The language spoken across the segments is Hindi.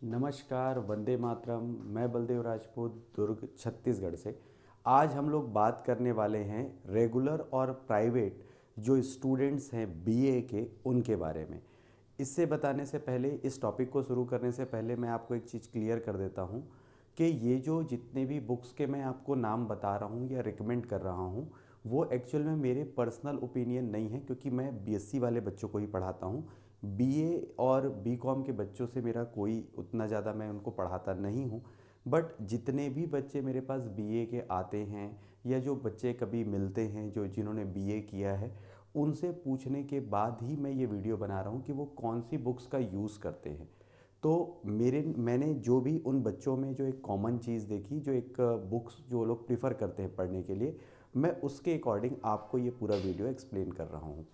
नमस्कार, वंदे मातरम। मैं बलदेव राजपूत, दुर्ग छत्तीसगढ़ से। आज हम लोग बात करने वाले हैं रेगुलर और प्राइवेट जो स्टूडेंट्स हैं बीए के, उनके बारे में। इससे बताने से पहले, इस टॉपिक को शुरू करने से पहले मैं आपको एक चीज़ क्लियर कर देता हूँ कि ये जो जितने भी बुक्स के मैं आपको नाम बता रहा हूँ या रिकमेंड कर रहा हूँ, वो एक्चुअल में मेरे पर्सनल ओपिनियन नहीं है, क्योंकि मैं बीएससी वाले बच्चों को ही पढ़ाता हूँ। बीए और बीकॉम के बच्चों से मेरा कोई उतना ज़्यादा मैं उनको पढ़ाता नहीं हूँ। बट जितने भी बच्चे मेरे पास बीए के आते हैं या जो बच्चे कभी मिलते हैं जो जिन्होंने बीए किया है, उनसे पूछने के बाद ही मैं ये वीडियो बना रहा हूँ कि वो कौन सी बुक्स का यूज़ करते हैं। तो मैंने जो भी उन बच्चों में जो एक कॉमन चीज़ देखी, जो एक बुक्स जो लोग प्रिफ़र करते हैं पढ़ने के लिए, मैं उसके अकॉर्डिंग आपको ये पूरा वीडियो एक्सप्लेन कर रहा हूँ।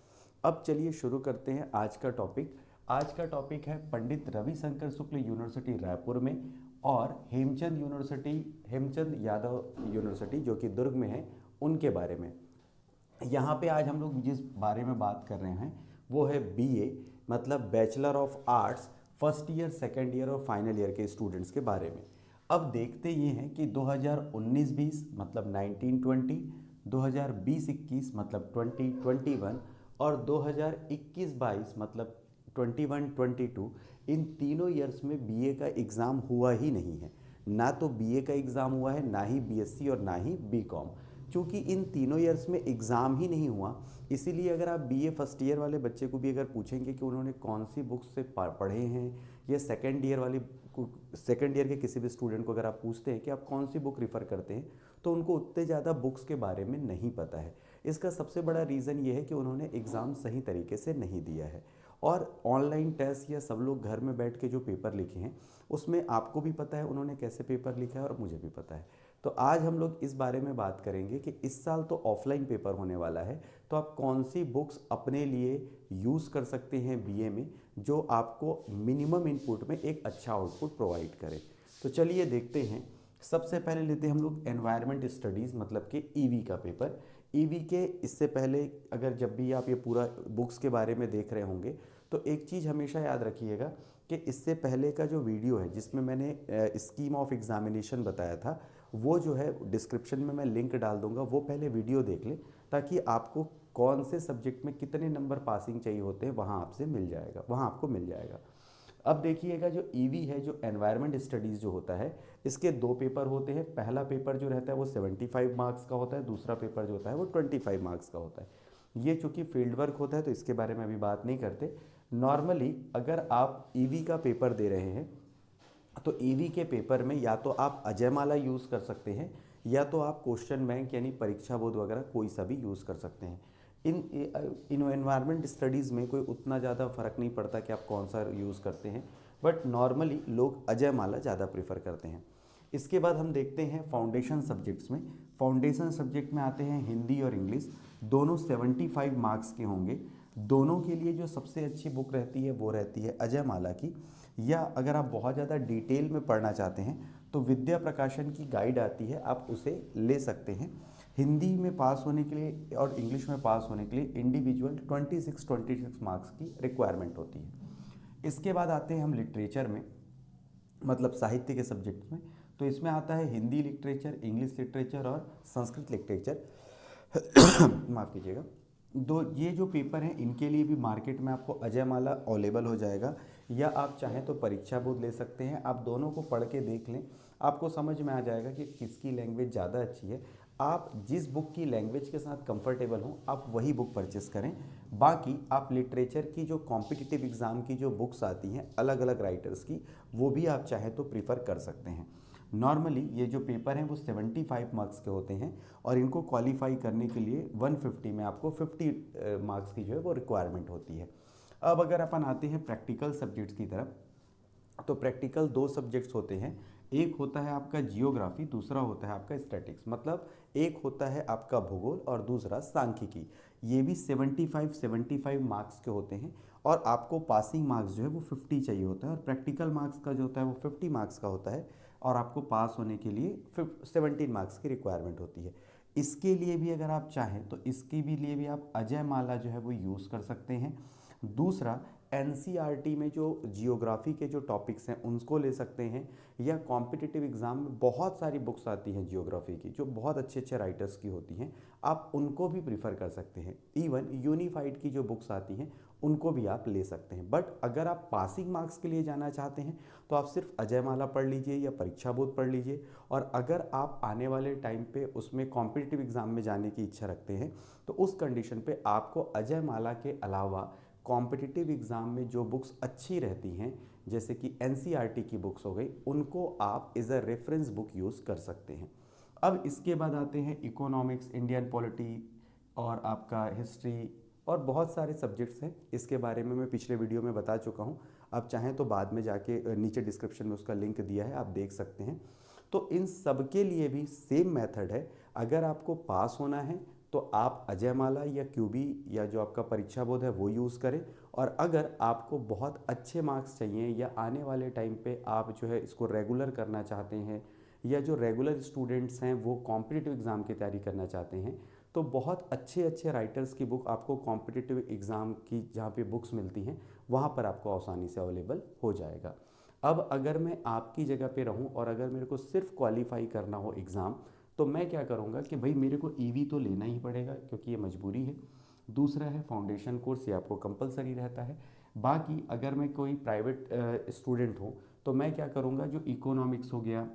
अब चलिए शुरू करते हैं आज का टॉपिक। आज का टॉपिक है पंडित रविशंकर शुक्ल यूनिवर्सिटी रायपुर में और हेमचंद यादव यूनिवर्सिटी जो कि दुर्ग में है, उनके बारे में। यहाँ पे आज हम लोग जिस बारे में बात कर रहे हैं वो है बीए, मतलब bachelor of arts, first year, second year और फाइनल ईयर के स्टूडेंट्स के बारे में। अब देखते ये हैं कि 2019-20 मतलब 1920, 2020-21 मतलब 2021 और 2021-22 मतलब 21-22, इन तीनों ईयर्स में बीए का एग्ज़ाम हुआ ही नहीं है। ना तो बीए का एग्ज़ाम हुआ है, ना ही बीएससी और ना ही बीकॉम। चूँकि इन तीनों ईयर्स में एग्ज़ाम ही नहीं हुआ, इसीलिए अगर आप बीए फर्स्ट ईयर वाले बच्चे को भी अगर पूछेंगे कि उन्होंने कौन सी बुक्स से पढ़े हैं, या सेकेंड ईयर के किसी भी स्टूडेंट को अगर आप पूछते हैं कि आप कौन सी बुक रेफ़र करते हैं, तो उनको उतने ज़्यादा बुक्स के बारे में नहीं पता है। इसका सबसे बड़ा रीज़न ये है कि उन्होंने एग्ज़ाम सही तरीके से नहीं दिया है। और ऑनलाइन टेस्ट या सब लोग घर में बैठ के जो पेपर लिखे हैं, उसमें आपको भी पता है उन्होंने कैसे पेपर लिखा है और मुझे भी पता है। तो आज हम लोग इस बारे में बात करेंगे कि इस साल तो ऑफलाइन पेपर होने वाला है, तो आप कौन सी बुक्स अपने लिए यूज़ कर सकते हैं बीए में, जो आपको मिनिमम इनपुट में एक अच्छा आउटपुट प्रोवाइड करे। तो चलिए देखते हैं। सबसे पहले लेते हैं हम लोग एनवायरनमेंट स्टडीज़, मतलब कि ईवी का पेपर। ईवी के इससे पहले अगर जब भी आप ये पूरा बुक्स के बारे में देख रहे होंगे, तो एक चीज़ हमेशा याद रखिएगा कि इससे पहले का जो वीडियो है जिसमें मैंने स्कीम ऑफ एग्जामिनेशन बताया था, वो जो है डिस्क्रिप्शन में मैं लिंक डाल दूंगा, वो पहले वीडियो देख लें, ताकि आपको कौन से सब्जेक्ट में कितने नंबर पासिंग चाहिए होते हैं वहाँ आपसे मिल जाएगा, वहाँ आपको मिल जाएगा। अब देखिएगा, जो ईवी है, जो एनवायरनमेंट स्टडीज़ जो होता है, इसके दो पेपर होते हैं। पहला पेपर जो रहता है वो 75 मार्क्स का होता है, दूसरा पेपर जो होता है वो 25 मार्क्स का होता है। ये चूँकि फील्ड वर्क होता है तो इसके बारे में अभी बात नहीं करते। नॉर्मली अगर आप ईवी का पेपर दे रहे हैं, तो ईवी के पेपर में या तो आप अजयमाला यूज़ कर सकते हैं, या तो आप क्वेश्चन बैंक यानी परीक्षा बोध वगैरह कोई सा भी यूज़ कर सकते हैं। इन एनवायरनमेंट स्टडीज़ में कोई उतना ज़्यादा फ़र्क नहीं पड़ता कि आप कौन सा यूज़ करते हैं, बट नॉर्मली लोग अजयमाला ज़्यादा प्रेफर करते हैं। इसके बाद हम देखते हैं फाउंडेशन सब्जेक्ट्स में। फाउंडेशन सब्जेक्ट में आते हैं हिंदी और इंग्लिश, दोनों 75 मार्क्स के होंगे। दोनों के लिए जो सबसे अच्छी बुक रहती है वो रहती है अजयमाला की, या अगर आप बहुत ज़्यादा डिटेल में पढ़ना चाहते हैं तो विद्या प्रकाशन की गाइड आती है, आप उसे ले सकते हैं। हिंदी में पास होने के लिए और इंग्लिश में पास होने के लिए इंडिविजुअल 26 मार्क्स की रिक्वायरमेंट होती है। इसके बाद आते हैं हम लिटरेचर में, मतलब साहित्य के सब्जेक्ट में। तो इसमें आता है हिंदी लिटरेचर, इंग्लिश लिटरेचर और संस्कृत लिटरेचर। माफ़ कीजिएगा। दो ये जो पेपर हैं इनके लिए भी मार्केट में आपको अजयमाला अवेलेबल हो जाएगा, या आप चाहें तो परीक्षा बोध ले सकते हैं। आप दोनों को पढ़ के देख लें, आपको समझ में आ जाएगा कि किसकी लैंग्वेज ज़्यादा अच्छी है। आप जिस बुक की लैंग्वेज के साथ कंफर्टेबल हों, आप वही बुक परचेस करें। बाकी आप लिटरेचर की जो कॉम्पिटिटिव एग्ज़ाम की जो बुक्स आती हैं अलग अलग राइटर्स की, वो भी आप चाहें तो प्रीफर कर सकते हैं। नॉर्मली ये जो पेपर हैं वो 75 मार्क्स के होते हैं, और इनको क्वालिफाई करने के लिए 150 में आपको 50 मार्क्स की जो है वो रिक्वायरमेंट होती है। अब अगर अपन आते हैं प्रैक्टिकल सब्जेक्ट्स की तरफ, तो प्रैक्टिकल दो सब्जेक्ट्स होते हैं। एक होता है आपका जियोग्राफी, दूसरा होता है आपका स्टैटिक्स। मतलब एक होता है आपका भूगोल और दूसरा सांख्यिकी। ये भी 75 मार्क्स के होते हैं, और आपको पासिंग मार्क्स जो है वो 50 चाहिए होता है, और प्रैक्टिकल मार्क्स का जो होता है वो 50 मार्क्स का होता है, और आपको पास होने के लिए 17 मार्क्स की रिक्वायरमेंट होती है। इसके लिए भी अगर आप चाहें तो इसके भी लिए भी आप अजयमाला जो है वो यूज़ कर सकते हैं। दूसरा, एनसीईआरटी में जो जियोग्राफी के जो टॉपिक्स हैं उनको ले सकते हैं, या कॉम्पिटिटिव एग्ज़ाम में बहुत सारी बुक्स आती हैं जियोग्राफी की जो बहुत अच्छे अच्छे राइटर्स की होती हैं, आप उनको भी प्रीफर कर सकते हैं। इवन यूनिफाइड की जो बुक्स आती हैं उनको भी आप ले सकते हैं। बट अगर आप पासिंग मार्क्स के लिए जाना चाहते हैं तो आप सिर्फ अजय माला पढ़ लीजिए या परीक्षा बोध पढ़ लीजिए। और अगर आप आने वाले टाइम पे उसमें कॉम्पिटिटिव एग्ज़ाम में जाने की इच्छा रखते हैं तो उस कंडीशन पे आपको अजय माला के अलावा कॉम्पिटिटिव एग्ज़ाम में जो बुक्स अच्छी रहती हैं जैसे कि एनसीईआरटी की बुक्स हो गई, उनको आप as a reference book use कर सकते हैं। अब इसके बाद आते हैं इकोनॉमिक्स, इंडियन पॉलिटी और आपका हिस्ट्री और बहुत सारे सब्जेक्ट्स हैं। इसके बारे में मैं पिछले वीडियो में बता चुका हूँ, आप चाहें तो बाद में जाके नीचे डिस्क्रिप्शन में उसका लिंक दिया है, आप देख सकते हैं। तो इन सब के लिए भी सेम मेथड है। अगर आपको पास होना है तो आप अजय माला या क्यूबी या जो आपका परीक्षा बोध है वो यूज़ करें। और अगर आपको बहुत अच्छे मार्क्स चाहिए या आने वाले टाइम पे आप जो है इसको रेगुलर करना चाहते हैं, या जो रेगुलर स्टूडेंट्स हैं वो कॉम्पिटिटिव एग्ज़ाम की तैयारी करना चाहते हैं, तो बहुत अच्छे अच्छे राइटर्स की बुक आपको कॉम्पिटिटिव एग्ज़ाम की जहाँ पे बुक्स मिलती हैं वहाँ पर आपको आसानी से अवेलेबल हो जाएगा। अब अगर मैं आपकी जगह पे रहूँ और अगर मेरे को सिर्फ क्वालिफाई करना हो एग्ज़ाम, तो मैं क्या करूँगा कि भाई मेरे को ईवी तो लेना ही पड़ेगा क्योंकि ये मजबूरी है। दूसरा है फाउंडेशन कोर्स, ये आपको कंपलसरी रहता है। बाकी अगर मैं कोई प्राइवेट स्टूडेंट हूँ तो मैं क्या करूँगा, जो इकोनॉमिक्स हो गया,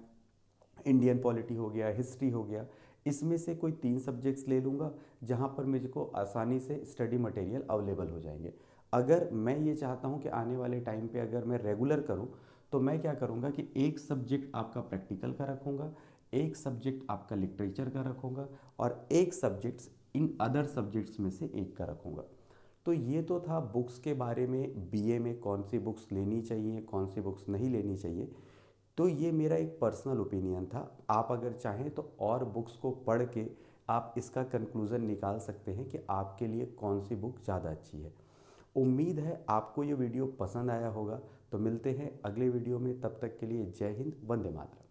इंडियन पॉलिटी हो गया, हिस्ट्री हो गया, इसमें से कोई 3 सब्जेक्ट्स ले लूँगा जहाँ पर मुझको आसानी से स्टडी मटेरियल अवेलेबल हो जाएंगे। अगर मैं ये चाहता हूँ कि आने वाले टाइम पे अगर मैं रेगुलर करूँ तो मैं क्या करूँगा कि एक सब्जेक्ट आपका प्रैक्टिकल का रखूँगा, एक सब्जेक्ट आपका लिटरेचर का रखूँगा और एक सब्जेक्ट्स इन अदर सब्जेक्ट्स में से एक का रखूँगा। तो ये तो था बुक्स के बारे में, बीए में कौन सी बुक्स लेनी चाहिए, कौन सी बुक्स नहीं लेनी चाहिए। तो ये मेरा एक पर्सनल ओपिनियन था। आप अगर चाहें तो और बुक्स को पढ़ के आप इसका कंक्लूज़न निकाल सकते हैं कि आपके लिए कौन सी बुक ज़्यादा अच्छी है। उम्मीद है आपको ये वीडियो पसंद आया होगा। तो मिलते हैं अगले वीडियो में, तब तक के लिए जय हिंद, वंदे मातरम।